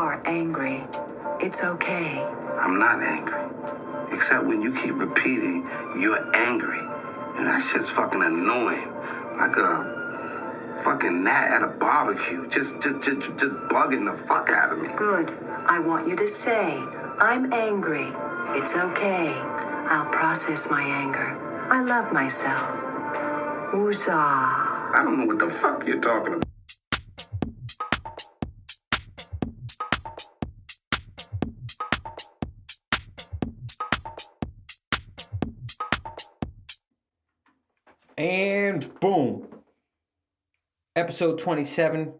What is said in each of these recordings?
are angry. It's okay. I'm not angry. Except when you keep repeating, you're angry. And that shit's fucking annoying. Like a fucking gnat at a barbecue. Just bugging the fuck out of me. Good. I want you to say, I'm angry. It's okay. I'll process my anger. I love myself. Woozah. I don't know what the fuck you're talking about. And boom. Episode 27.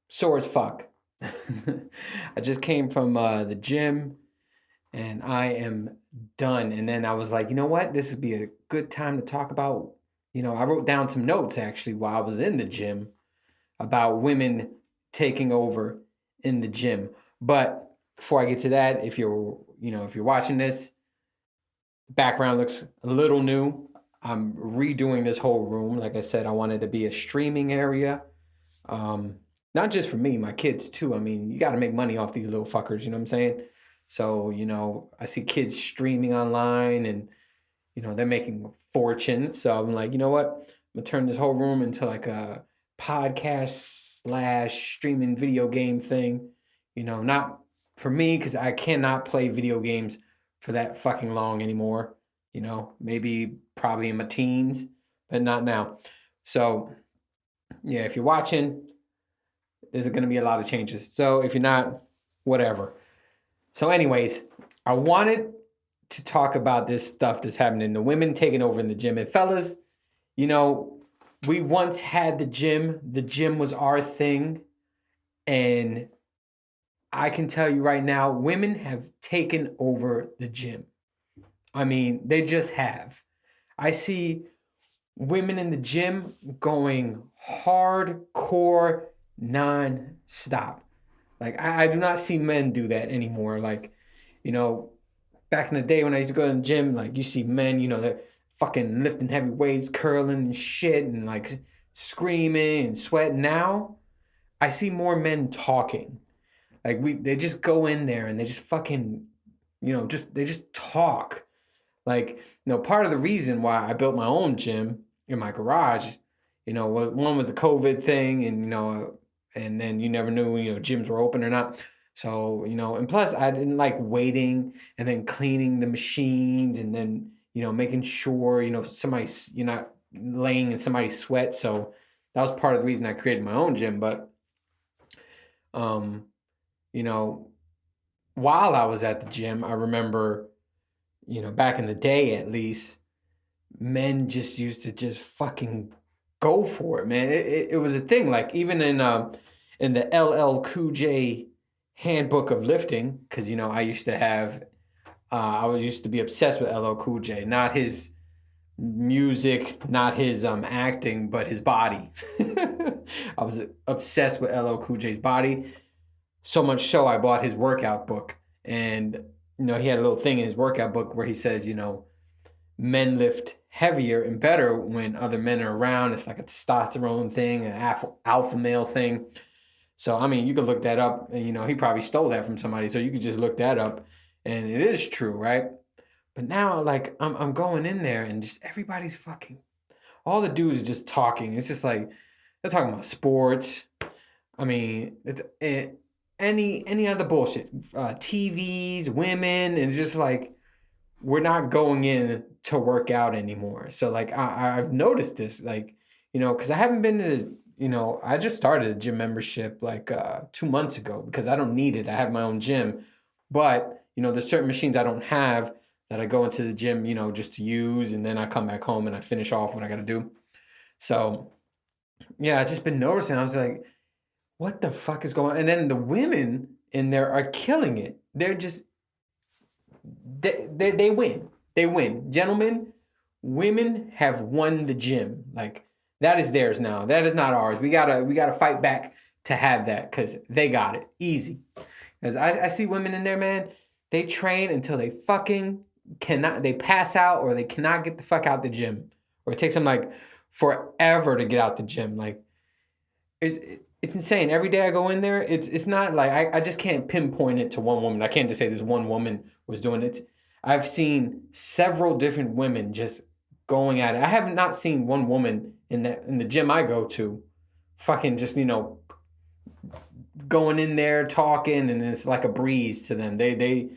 Sore as fuck. I just came from the gym and I am done. And then I was like, you know what? This would be a good time to talk about, I wrote down some notes actually while I was in the gym about women taking over in the gym. But before I get to that, if you're watching this, background looks a little new. I'm redoing this whole room. Like I said, I wanted to be a streaming area. Not just for me, my kids too. I mean, you got to make money off these little fuckers, you know what I'm saying? So, I see kids streaming online and, they're making a fortune. So I'm like, you know what? I'm going to turn this whole room into like a podcast / streaming video game thing. Not for me because I cannot play video games for that fucking long anymore. Maybe probably in my teens, but not now. So, yeah, if you're watching, there's going to be a lot of changes. So if you're not, whatever. So anyways, I wanted to talk about this stuff that's happening. The women taking over in the gym. And fellas, we once had the gym. The gym was our thing. And I can tell you right now, women have taken over the gym. I mean, they just have. I see women in the gym going hardcore non-stop. Like, I do not see men do that anymore. Like, back in the day when I used to go to the gym, like, you see men, they're fucking lifting heavy weights, curling and shit, and, like, screaming and sweating. Now, I see more men talking. Like, they just go in there and they just fucking, they just talk. Like, part of the reason why I built my own gym in my garage, one was the COVID thing and, and then you never knew, gyms were open or not. So, and plus I didn't like waiting and then cleaning the machines and then, making sure, you're not laying in somebody's sweat. So that was part of the reason I created my own gym. But, while I was at the gym, I remember, back in the day at least, men just used to just fucking go for it, man. It was a thing. Like even in the LL Cool J handbook of lifting, because I used to have, I used to be obsessed with LL Cool J, not his music, not his acting, but his body. I was obsessed with LL Cool J's body, so much so I bought his workout book, and he had a little thing in his workout book where he says, men lift heavier and better when other men are around. It's like a testosterone thing, an alpha male thing. So, I mean, you could look that up and, he probably stole that from somebody. So you could just look that up and it is true, right? But now, like, I'm going in there and just everybody's fucking, all the dudes are just talking. It's just like, they're talking about sports. I mean, any other bullshit, TVs, women, and it's just like, we're not going in to work out anymore. So like, I've noticed this, like, because I haven't been to, I just started a gym membership like 2 months ago because I don't need it. I have my own gym, but there's certain machines I don't have that I go into the gym, just to use, and then I come back home and I finish off what I got to do. So yeah, I've just been noticing. I was like, what the fuck is going on? And then the women in there are killing it. They're just, they win. They win. Gentlemen, women have won the gym. Like, that is theirs now. That is not ours. We gotta fight back to have that because they got it. Easy. Because I see women in there, man, they train until they fucking cannot, they pass out or they cannot get the fuck out the gym. Or it takes them like forever to get out the gym. Like, it's insane. Every day I go in there, it's not like I just can't pinpoint it to one woman. I can't just say this one woman was doing it. I've seen several different women just going at it. I have not seen one woman in the gym I go to fucking just, going in there talking, and it's like a breeze to them. They're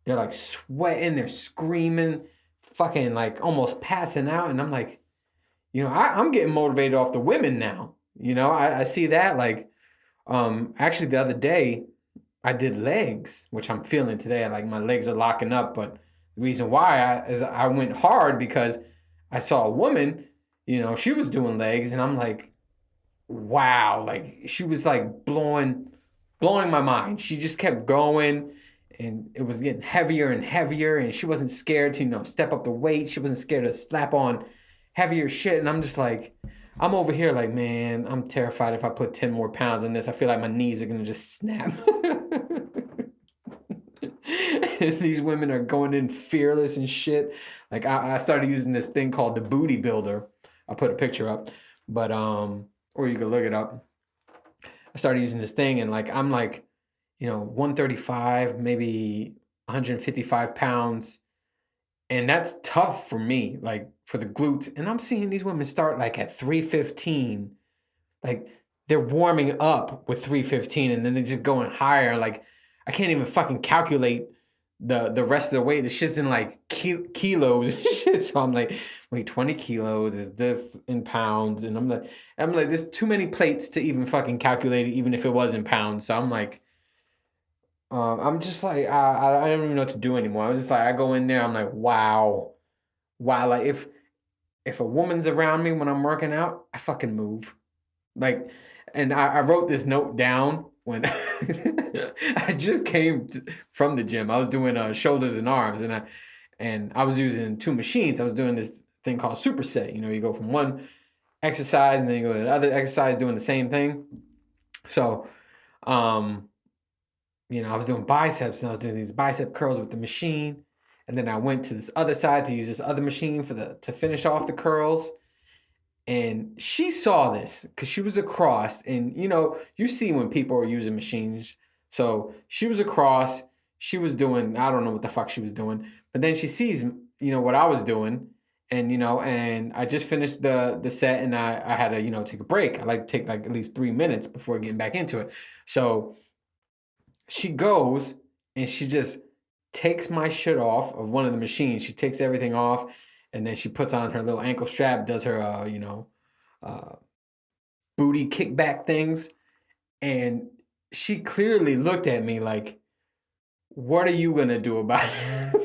like sweating, they're screaming, fucking like almost passing out, and I'm like, I'm getting motivated off the women now. I see that, like, actually the other day I did legs, which I'm feeling today. Like my legs are locking up, but the reason why is I went hard because I saw a woman, she was doing legs, and I'm like, wow, like she was like blowing my mind. She just kept going, and it was getting heavier and heavier, and she wasn't scared to, step up the weight. She wasn't scared to slap on heavier shit. And I'm just like, I'm over here like, man, I'm terrified if I put 10 more pounds on this. I feel like my knees are gonna just snap. And these women are going in fearless and shit. Like I started using this thing called the booty builder. I'll put a picture up, but or you can look it up. I started using this thing, and like I'm like, 135, maybe 155 pounds, and that's tough for me, like for the glutes. And I'm seeing these women start like at 315, like they're warming up with 315, and then they're just going higher. Like I can't even fucking calculate the rest of the weight. The shit's in like kilos and shit. So I'm like, wait, 20 kilos is this in pounds, and I'm like, there's too many plates to even fucking calculate it, even if it was in pounds. So I'm like, I'm just like, I don't even know what to do anymore. I was just like, I go in there, I'm like, wow, wow. Like if a woman's around me when I'm working out, I fucking move. Like, and I wrote this note down when I just came from the gym. I was doing shoulders and arms, and I was using two machines. I was doing this thing called superset. You go from one exercise and then you go to the other exercise doing the same thing. So, I was doing biceps, and I was doing these bicep curls with the machine, and then I went to this other side to use this other machine to finish off the curls. And she saw this because she was across, and you see when people are using machines. So she was across, she was doing, I don't know what the fuck she was doing, but then she sees, what I was doing, and I just finished the set, and I had to, take a break. I like to take like at least 3 minutes before getting back into it. So she goes and she just takes my shit off of one of the machines. She takes everything off, and then she puts on her little ankle strap, does her, uh, booty kickback things. And she clearly looked at me like, what are you gonna do about it?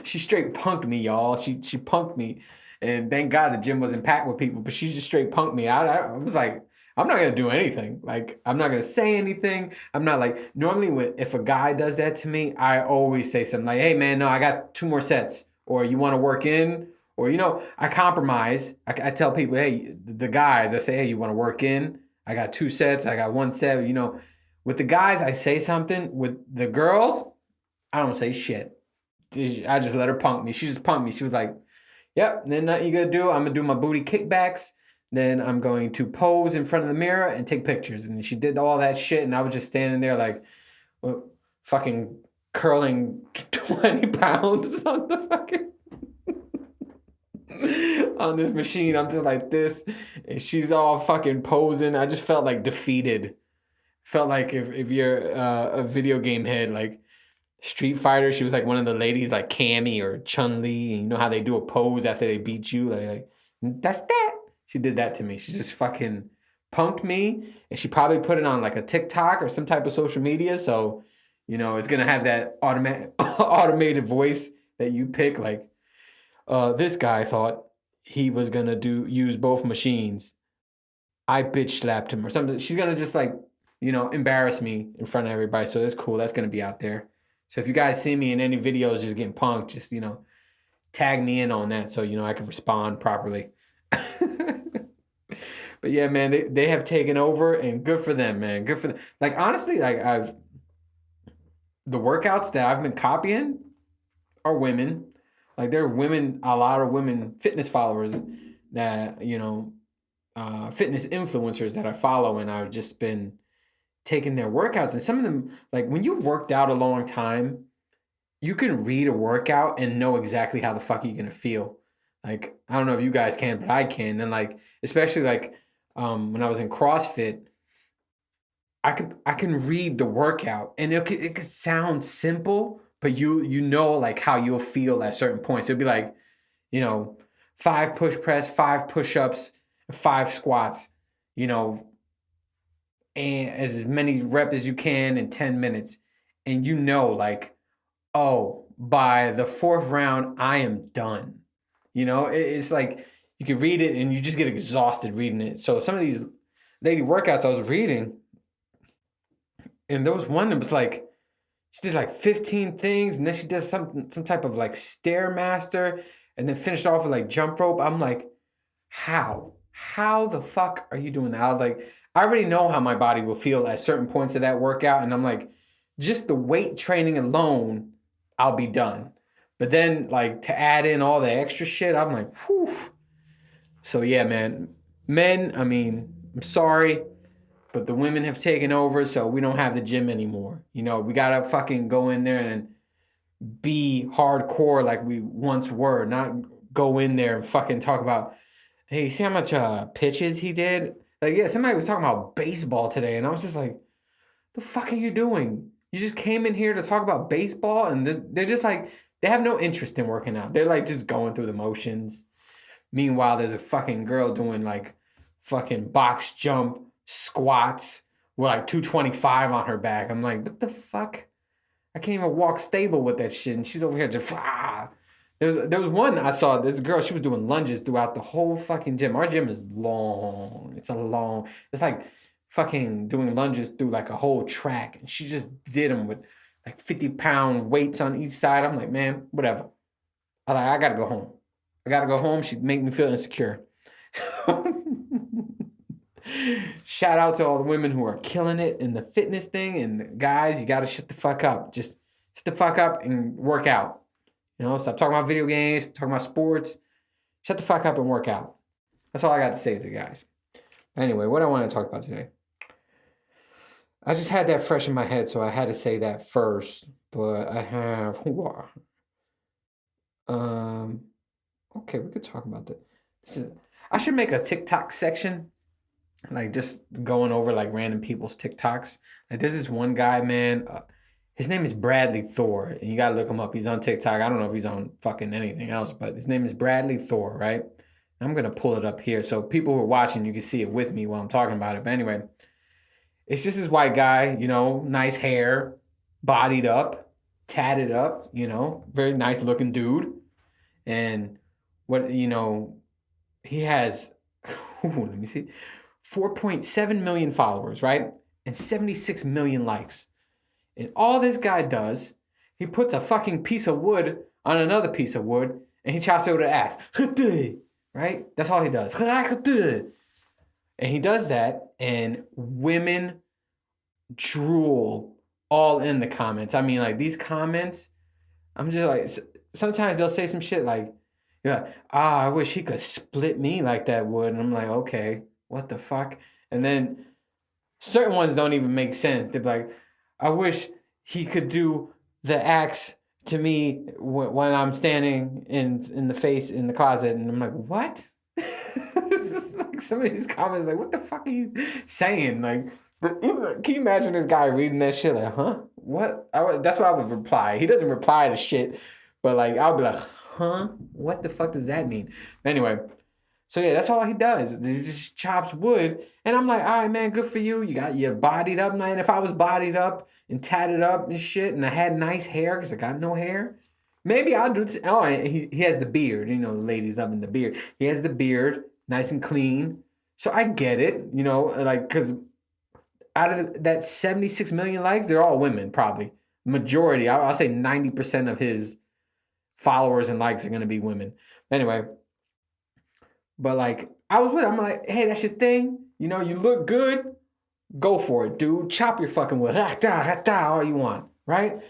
She straight punked me, y'all. She punked me. And thank God the gym wasn't packed with people, but she just straight punked me. I was like, I'm not gonna do anything. Like, I'm not gonna say anything. I'm not like, normally if a guy does that to me, I always say something like, hey man, no, I got 2 more sets. Or you wanna work in? Or, I compromise. I tell people, hey, the guys, I say, hey, you wanna work in? I got 2 sets, I got 1 set, With the guys, I say something. With the girls, I don't say shit. I just let her punk me. She just punked me. She was like, yep, then nothing you gotta do. I'm gonna do my booty kickbacks. Then I'm going to pose in front of the mirror and take pictures. And she did all that shit, and I was just standing there like, well, fucking curling 20 pounds on the fucking on this machine. I'm just like this, and she's all fucking posing. I just felt like defeated. Felt like if you're a video game head, like Street Fighter, she was like one of the ladies, like Cammy or Chun-Li, and you know how they do a pose after they beat you, like that's that. She did that to me. She just fucking punked me, and she probably put it on like a TikTok or some type of social media. So, it's gonna have that automated voice that you pick. Like, this guy thought he was gonna use both machines. I bitch slapped him or something. She's gonna just like, embarrass me in front of everybody. So that's cool. That's gonna be out there. So if you guys see me in any videos just getting punked, just tag me in on that so I can respond properly. But yeah, man, they have taken over, and good for them, man. Good for them. Like, honestly, like the workouts that I've been copying are women. Like, there are women, a lot of women fitness followers that fitness influencers that I follow, and I've just been taking their workouts. And some of them, like when you worked out a long time, you can read a workout and know exactly how the fuck you're gonna feel. Like I don't know if you guys can, but I can. And like especially like when I was in CrossFit, I can read the workout, and it could sound simple, but you know like how you'll feel at certain points. It'll be like, you know, 5 push press, 5 push ups, 5 squats, you know, and as many reps as you can in 10 minutes. And you know, like, oh, by the 4th round, I am done. You know, it's like you can read it and you just get exhausted reading it. So some of these lady workouts I was reading, and there was one that was like, she did like 15 things, and then she did some type of like stairmaster, and then finished off with like jump rope. I'm like, how? How the fuck are you doing that? I was like, I already know how my body will feel at certain points of that workout, and I'm like, just the weight training alone, I'll be done. But then like to add in all the extra shit, I'm like, whew. So yeah, man. Men, I mean, I'm sorry, but the women have taken over, so we don't have the gym anymore. You know, we gotta fucking go in there and be hardcore like we once were, not go in there and fucking talk about, hey, you see how much pitches he did? Like, yeah, somebody was talking about baseball today, and I was just like, the fuck are you doing? You just came in here to talk about baseball, and they're just like, they have no interest in working out. They're like just going through the motions. Meanwhile, there's a fucking girl doing like fucking box jump squats with like 225 on her back. I'm like, what the fuck? I can't even walk stable with that shit. And she's over here just, ah. There was one I saw, this girl, she was doing lunges throughout the whole fucking gym. Our gym is long. It's like fucking doing lunges through like a whole track. And she just did them with like 50-pound weights on each side. I'm like, man, whatever. I gotta go home. I gotta go home. She'd make me feel insecure. Shout out to all the women who are killing it in the fitness thing. And guys, you gotta shut the fuck up. Just shut the fuck up and work out. You know, stop talking about video games, talking about sports. Shut the fuck up and work out. That's all I got to say to you guys. Anyway, what I want to talk about today. I just had that fresh in my head, so I had to say that first. But I have okay, we could talk about that. I should make a TikTok section, like just going over like random people's TikToks. Like there's this one guy, man. His name is Bradley Thor, and you gotta look him up. He's on TikTok. I don't know if he's on fucking anything else, but his name is Bradley Thor, right? I'm gonna pull it up here so people who are watching, you can see it with me while I'm talking about it. But anyway, it's just this white guy, you know, nice hair, bodied up, tatted up, you know, very nice looking dude. And what, you know, he has, let me see, 4.7 million followers, right? And 76 million likes. And all this guy does, he puts a fucking piece of wood on another piece of wood, and he chops it with an axe. Right? That's all he does. And he does that, and women drool all in the comments. I mean, like, these comments, I'm just like, sometimes they'll say some shit like, yeah, I wish he could split me like that would. And I'm like, okay, what the fuck? And then certain ones don't even make sense. They're like, I wish he could do the axe to me when I'm standing in the face in the closet. And I'm like, what? Like some of these comments, like, what the fuck are you saying? Like, can you imagine this guy reading that shit? Like, huh? What? That's what I would reply. He doesn't reply to shit, but like, I'll be like, huh? What the fuck does that mean? Anyway. So yeah, that's all he does. He just chops wood. And I'm like, all right, man, good for you. You're bodied up, man. If I was bodied up and tatted up and shit, and I had nice hair, because I got no hair, maybe I'll do this. Oh, he has the beard. You know, the ladies loving the beard. He has the beard, nice and clean. So I get it, you know, like, because out of that 76 million likes, they're all women, probably. Majority, I'll say 90% of his followers and likes are going to be women. Anyway. But like, I was with him. I'm like, hey, that's your thing. You know, you look good. Go for it, dude. Chop your fucking wood. All you want, right?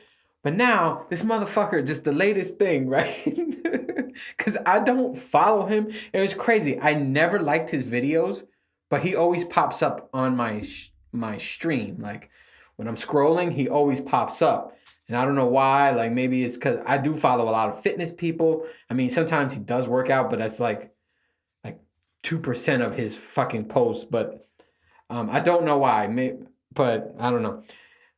But now, this motherfucker, just the latest thing, right? Because I don't follow him. It was crazy. I never liked his videos but he always pops up on my stream. Like when I'm scrolling, he always pops up. And I don't know why. Like maybe it's because I do follow a lot of fitness people. I mean, sometimes he does work out, but that's like 2% of his fucking posts. But I don't know why. But I don't know.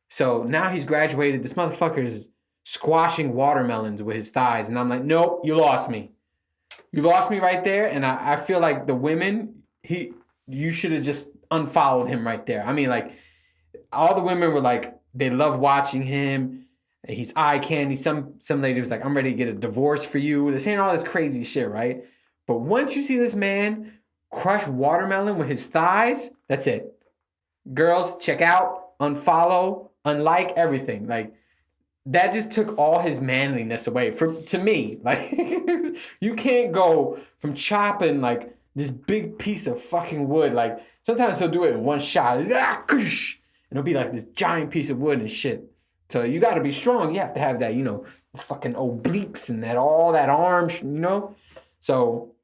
So now he's graduated. This motherfucker is squashing watermelons with his thighs. And I'm like, nope, you lost me. You lost me right there. And I feel like the women, you should have just unfollowed him right there. I mean, like, all the women were like, they love watching him. He's eye candy. Some lady was like, I'm ready to get a divorce for you. They're saying all this crazy shit, right? But once you see this man crush watermelon with his thighs, that's it. Girls, check out, unfollow, unlike, everything. Like, that just took all his manliness away to me. Like, you can't go from chopping like this big piece of fucking wood. Like, sometimes he'll do it in one shot. And it'll be like this giant piece of wood and shit. So you got to be strong. You have to have that, fucking obliques and all that arm, So,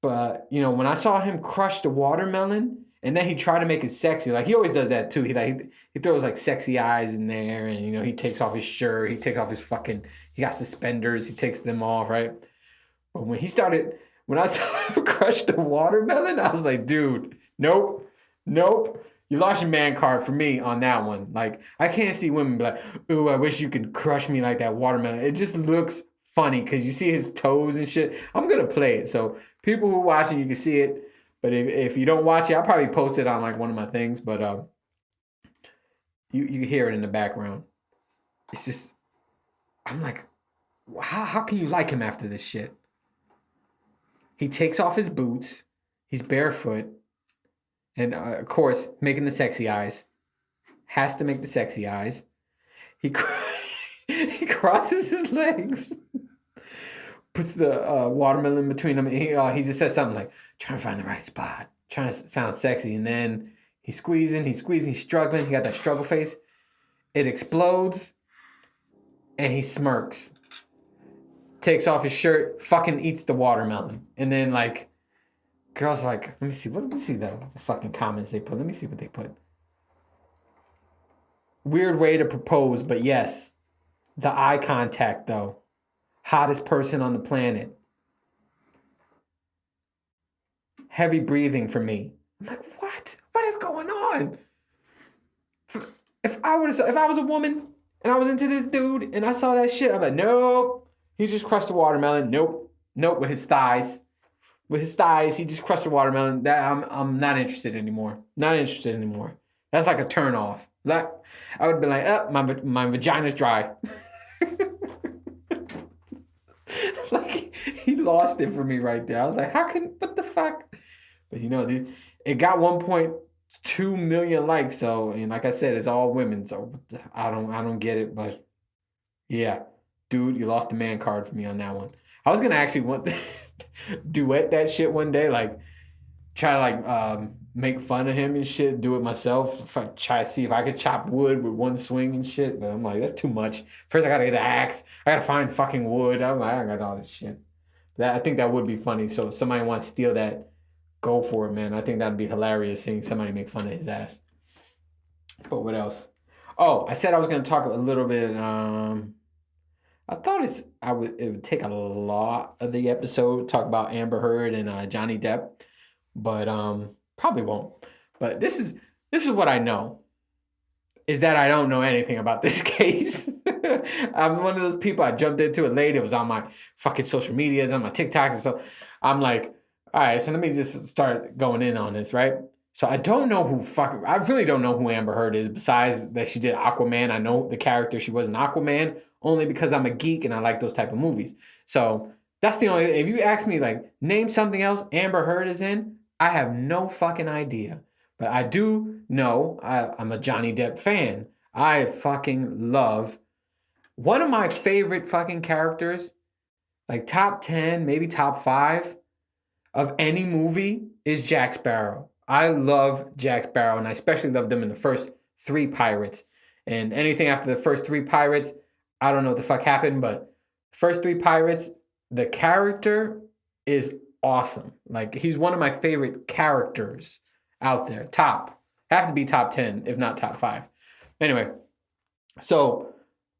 but, when I saw him crush the watermelon and then he tried to make it sexy, like he always does that too. He throws like sexy eyes in there and, he takes off his shirt. He takes off his he got suspenders. He takes them off, right? But when I saw him crush the watermelon, I was like, dude, nope. You lost your man card for me on that one. Like, I can't see women be like, ooh, I wish you could crush me like that watermelon. It just looks funny because you see his toes and shit. I'm going to play it. So people who are watching, you can see it. But if you don't watch it, I'll probably post it on like one of my things. But you hear it in the background. It's just, I'm like, how can you like him after this shit? He takes off his boots. He's barefoot. And, of course, making the sexy eyes. Has to make the sexy eyes. He crosses his legs. Puts the watermelon between them. And he just says something like, trying to find the right spot. Trying to sound sexy. And then he's squeezing, he's struggling. He got that struggle face. It explodes. And he smirks. Takes off his shirt. Fucking eats the watermelon. And then, like, girls are like, let me see the fucking comments they put. Let me see what they put. Weird way to propose, but yes. The eye contact, though. Hottest person on the planet. Heavy breathing for me. I'm like, what? What is going on? If I was a woman and I was into this dude and I saw that shit, I'm like, nope. He just crushed the watermelon. Nope, with his thighs. With his thighs, he just crushed the watermelon. That I'm not interested anymore. That's like a turn off. Like, I would be like, my vagina's dry. Like, he lost it for me right there. I was like, what the fuck? But it got 1.2 million likes. So, and like I said, it's all women. So I don't get it. But yeah, dude, you lost the man card for me on that one. I was gonna actually want to duet that shit one day, like try to like make fun of him and shit, do it myself, try to see if I could chop wood with one swing and shit. But I'm like, that's too much. First I gotta get an axe, I gotta find fucking wood. I'm like, I got all this shit. I think that would be funny. So if somebody wants to steal that, go for it, man. I think that'd be hilarious seeing somebody make fun of his ass. But what else? Oh, I said I was gonna talk a little bit. I thought it would take a lot of the episode to talk about Amber Heard and Johnny Depp, but probably won't. But this is what I know, is that I don't know anything about this case. I'm one of those people, I jumped into it late. It was on my fucking social medias, on my TikToks, and so I'm like, all right, so let me just start going in on this, right? So I really don't know who Amber Heard is, besides that she did Aquaman. I know the character she was in Aquaman, only because I'm a geek and I like those type of movies. So that's the only, if you ask me, like, name something else Amber Heard is in, I have no fucking idea. But I do know I'm a Johnny Depp fan. I fucking love, one of my favorite fucking characters, like top 10, maybe top 5 of any movie is Jack Sparrow. I love Jack Sparrow, and I especially loved him in the first 3 Pirates. And anything after the first 3 Pirates, I don't know what the fuck happened, but first 3 Pirates, the character is awesome. Like, he's one of my favorite characters out there. Have to be top 10, if not top 5. Anyway, so,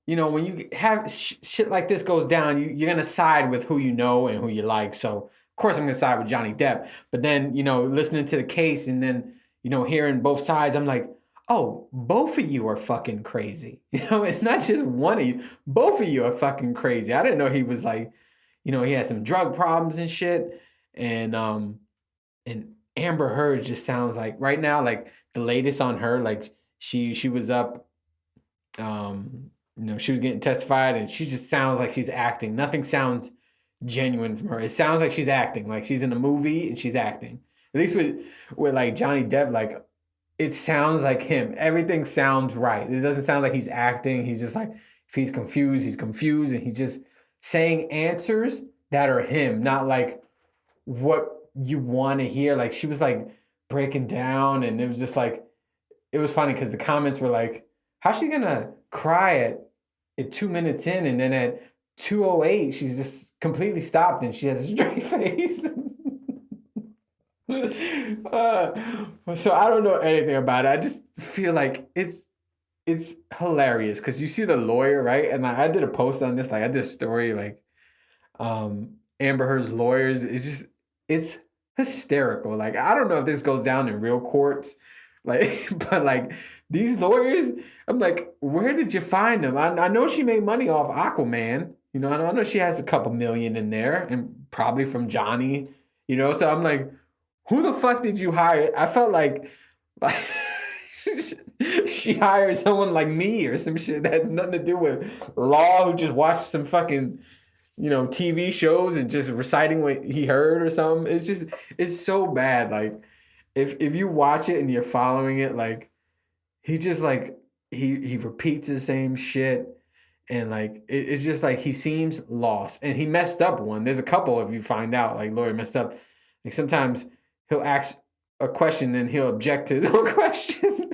when you have shit like this goes down, you're going to side with who you know and who you like. So, of course, I'm going to side with Johnny Depp. But then, listening to the case and then, hearing both sides, I'm like, oh, both of you are fucking crazy. It's not just one of you. Both of you are fucking crazy. I didn't know he was like, he had some drug problems and shit. And Amber Heard just sounds like right now, like the latest on her, like she was up, she was getting testified, and she just sounds like she's acting. Nothing sounds genuine from her. It sounds like she's acting, like she's in a movie and she's acting. At least with like Johnny Depp, like it sounds like him. Everything sounds right. It doesn't sound like he's acting. He's just like, if he's confused, and he's just saying answers that are him, not like what you want to hear. Like she was like breaking down, and it was just like, it was funny because the comments were like, how's she gonna cry at 2 minutes in, and then at 2:08 she's just completely stopped and she has a straight face. So I don't know anything about it. I just feel like it's hilarious because you see the lawyer, right? And I did a post on this, like I did a story, like Amber Heard's lawyers. It's hysterical. Like I don't know if this goes down in real courts, like, but like these lawyers, I'm like, where did you find them? I know she made money off Aquaman. I know she has a couple million in there, and probably from Johnny. So I'm like, who the fuck did you hire? I felt like she hired someone like me or some shit that has nothing to do with law, who just watched some fucking, TV shows and just reciting what he heard or something. It's so bad. Like, if you watch it and you're following it, like, he just like, he repeats the same shit. And like, it's just like, he seems lost, and he messed up one. There's a couple of you find out, like, lawyer messed up. Like sometimes he'll ask a question and he'll object to his own question.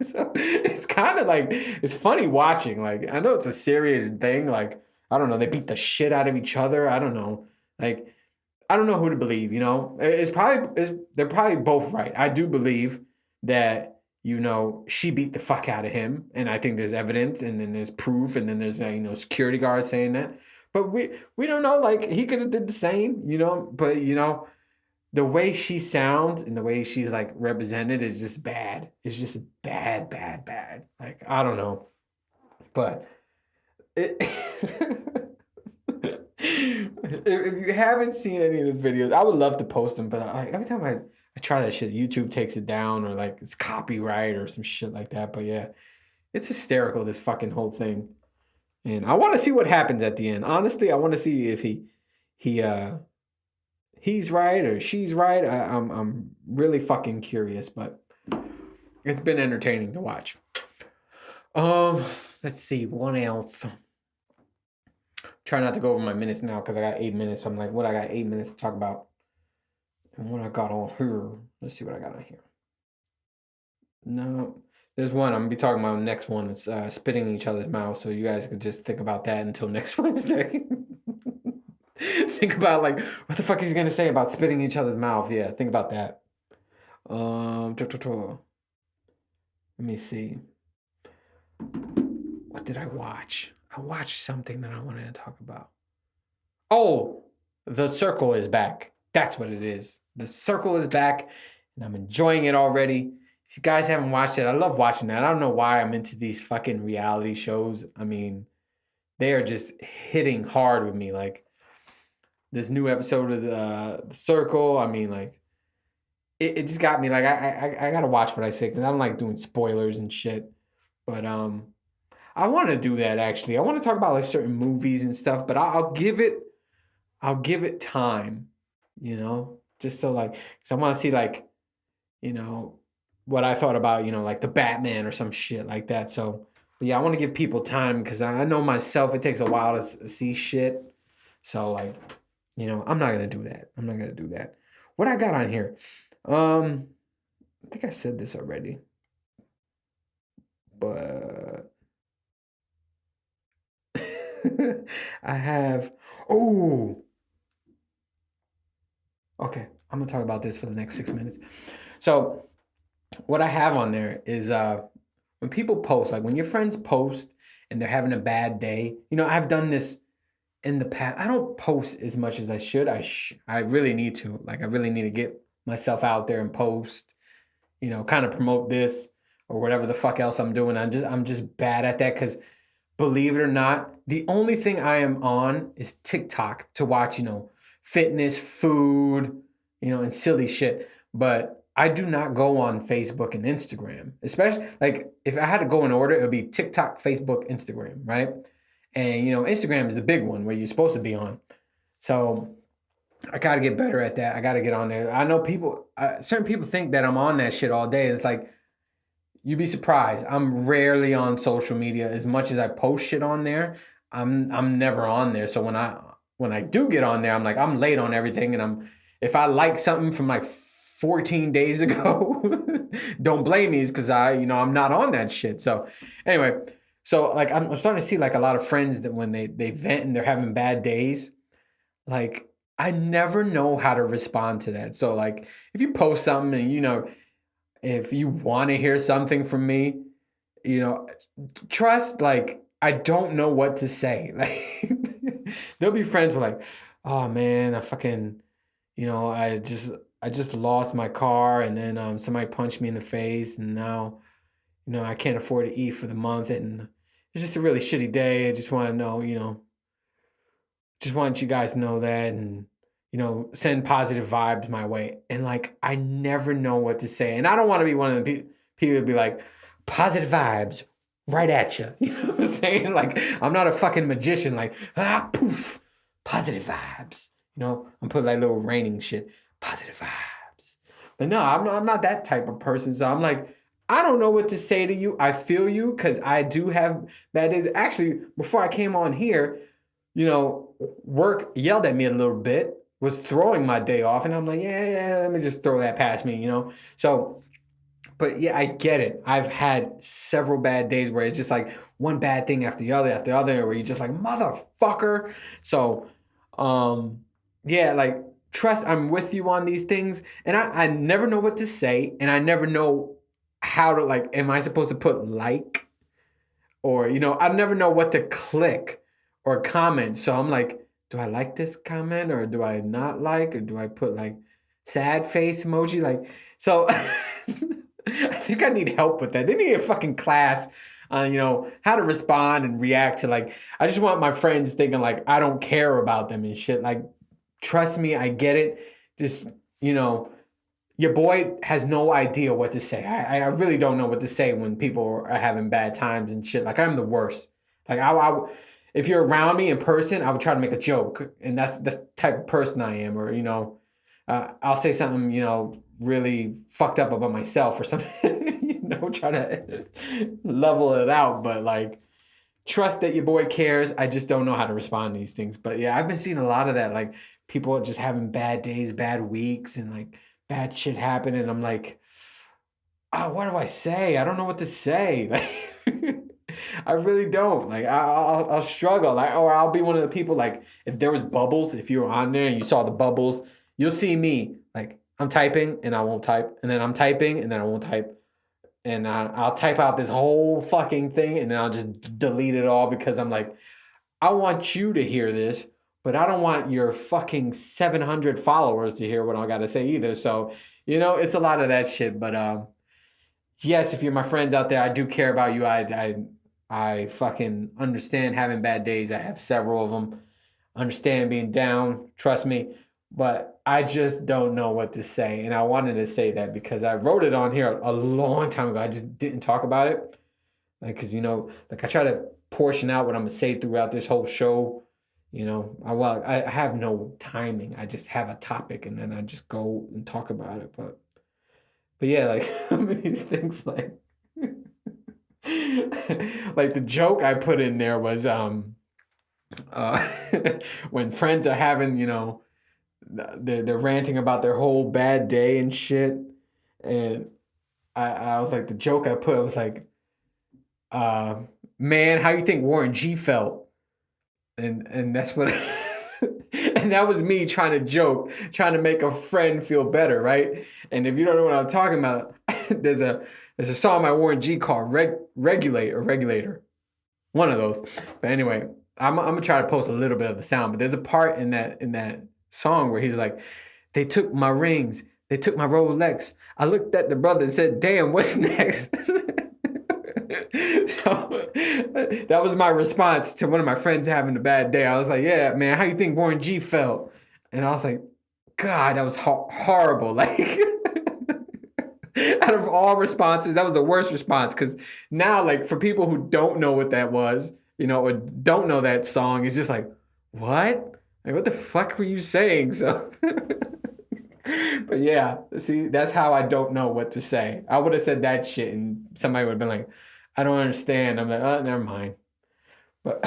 So it's kind of like, it's funny watching. Like, I know it's a serious thing. Like, I don't know, they beat the shit out of each other. I don't know. Like, I don't know who to believe, they're probably both right. I do believe that, she beat the fuck out of him. And I think there's evidence, and then there's proof, and then there's, security guards saying that. But we don't know, like, he could have did the same, but, the way she sounds and the way she's like represented is just bad. It's just bad, bad, bad. Like, I don't know. But if you haven't seen any of the videos, I would love to post them, but every time I try that shit, YouTube takes it down, or like it's copyright or some shit like that. But yeah, it's hysterical, this fucking whole thing. And I want to see what happens at the end. Honestly, I want to see if he's right or she's right. I'm really fucking curious, but it's been entertaining to watch. Let's see, what else? Try not to go over my minutes now because I got 8 minutes. So I'm like, what I got 8 minutes to talk about. And what I got on here. Let's see what I got on here. No, there's one. I'm gonna be talking about the next one. It's spitting in each other's mouth. So you guys could just think about that until next Wednesday. Think about like, what the fuck is he gonna say about spitting in each other's mouth? Yeah, think about that. Let me see. What did I watch? I watched something that I wanted to talk about. Oh, The Circle is back. That's what it is. The Circle is back, and I'm enjoying it already. If you guys haven't watched it, I love watching that. I don't know why I'm into these fucking reality shows. I mean, they are just hitting hard with me. Like, this new episode of the Circle, I mean, like, it just got me. Like, I gotta watch what I say, because I don't like doing spoilers and shit. But I want to do that, actually. I want to talk about like certain movies and stuff, but I'll give it time, just so like, because I want to see like, what I thought about, like the Batman or some shit like that. So, but yeah, I want to give people time, because I know myself, it takes a while to see shit. So like, I'm not gonna do that. I'm not gonna do that. What I got on here? I think I said this already, but I have. Oh, okay. I'm gonna talk about this for the next 6 minutes. So what I have on there is when people post, like when your friends post and they're having a bad day, I've done this in the past. I don't post as much as I should. I really need to. Like I really need to get myself out there and post, kind of promote this or whatever the fuck else I'm doing. I'm just bad at that because believe it or not, the only thing I am on is TikTok to watch, fitness, food, and silly shit. But I do not go on Facebook and Instagram. Especially like if I had to go in order, it would be TikTok, Facebook, Instagram, right? And Instagram is the big one where you're supposed to be on. So I gotta get better at that. I gotta get on there. I know certain people think that I'm on that shit all day. It's like you'd be surprised. I'm rarely on social media. As much as I post shit on there, I'm never on there. So when I do get on there, I'm like I'm late on everything, and if I like something from like 14 days ago, don't blame me, because I'm not on that shit. So anyway, so like I'm starting to see like a lot of friends that when they vent and they're having bad days, like I never know how to respond to that. So like if you post something and if you want to hear something from me, trust, like, I don't know what to say. Like, there'll be friends who are like, oh man, I fucking, I just lost my car and then somebody punched me in the face and now, I can't afford to eat for the month and it's just a really shitty day. I just want to know, just want you guys to know that and send positive vibes my way. And like I never know what to say. And I don't want to be one of the people to be like positive vibes right at you. You know what I'm saying? Like I'm not a fucking magician like poof, positive vibes. I'm putting like little raining shit, positive vibes. But no, I'm not that type of person. So I'm like I don't know what to say to you. I feel you because I do have bad days. Actually, before I came on here, work yelled at me a little bit, was throwing my day off, and I'm like, yeah, let me just throw that past me, So, but yeah, I get it. I've had several bad days where it's just like one bad thing after the other, where you're just like, motherfucker. So, yeah, like, trust, I'm with you on these things, and I never know what to say, and I never know how to, like, am I supposed to put like, or, I never know what to click or comment. So I'm like, do I like this comment or do I not like, or do I put like sad face emoji? Like, so I think I need help with that. They need a fucking class on, how to respond and react to like, I just want my friends thinking like, I don't care about them and shit. Like, trust me, I get it. Just, your boy has no idea what to say. I really don't know what to say when people are having bad times and shit. Like I'm the worst. Like if you're around me in person, I would try to make a joke, and that's the type of person I am. Or I'll say something really fucked up about myself or something. Try to level it out. But like, trust that your boy cares. I just don't know how to respond to these things. But yeah, I've been seeing a lot of that. Like people just having bad days, bad weeks, and like bad shit happening. And I'm like, what do I say? I don't know what to say. Like, I really don't. Like, I'll struggle. Like, or I'll be one of the people. Like, if there was bubbles, if you were on there and you saw the bubbles, you'll see me. Like, I'm typing and I won't type, and then I'm typing and then I won't type, and I'll type out this whole fucking thing, and then I'll just delete it all because I'm like, I want you to hear this, but I don't want your fucking 700 followers to hear what I got to say either. So, it's a lot of that shit. But yes, if you're my friends out there, I do care about you. I fucking understand having bad days. I have several of them. Understand being down. Trust me. But I just don't know what to say. And I wanted to say that because I wrote it on here a long time ago. I just didn't talk about it. Like, because, like I try to portion out what I'm going to say throughout this whole show. I have no timing. I just have a topic and then I just go and talk about it. But yeah, like some of these things, like, like the joke I put in there was, when friends are having, they're ranting about their whole bad day and shit. And I was like, the joke I put, I was like, man, how do you think Warren G felt? And that's what And that was me trying to joke, trying to make a friend feel better, right? And if you don't know what I'm talking about, there's a song by Warren G called Regulate or Regulator. One of those. But anyway, I'm gonna try to post a little bit of the sound, but there's a part in that song where he's like, they took my rings, they took my Rolex. I looked at the brother and said, damn, what's next? So that was my response to one of my friends having a bad day. I was like, yeah, man, how you think Warren G felt? And I was like, God, that was horrible. Like, out of all responses, that was the worst response. Because now, like, for people who don't know what that was, you know, or don't know that song, it's just like, what? Like, what the fuck were you saying? So, but yeah, see, that's how I don't know what to say. I would have said that shit, and somebody would have been like, I don't understand. I'm like, oh, never mind. But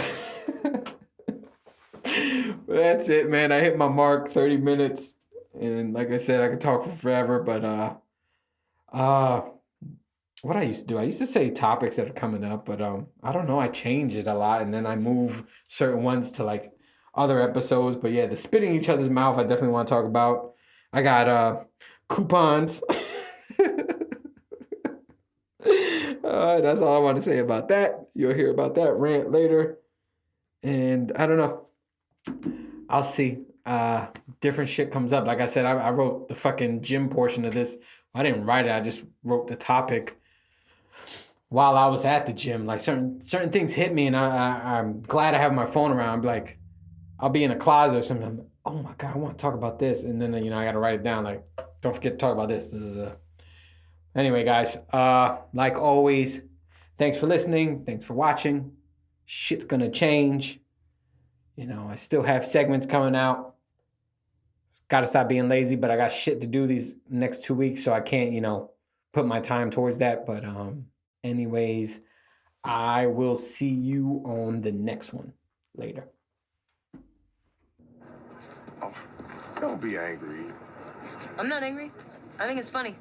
that's it, man. I hit my mark, 30 minutes. And like I said, I could talk for forever, but what I used to do, I used to say topics that are coming up, but I don't know, I change it a lot, and then I move certain ones to like other episodes. But yeah, the spitting each other's mouth, I definitely want to talk about. I got coupons. That's all I want to say about that. You'll hear about that rant later. And I don't know. I'll see. Different shit comes up. Like I said, I wrote the fucking gym portion of this. I didn't write it. I just wrote the topic while I was at the gym. Like certain things hit me, and I'm glad I have my phone around. Like, I'll be in a closet or something. I'm like, oh my God, I want to talk about this. And then, you know, I got to write it down. Like, don't forget to talk about this. Anyway, guys, like always, thanks for listening. Thanks for watching. Shit's going to change. You know, I still have segments coming out. Got to stop being lazy, but I got shit to do these next 2 weeks, so I can't, you know, put my time towards that. But anyways, I will see you on the next one later. Oh, don't be angry. I'm not angry. I think it's funny.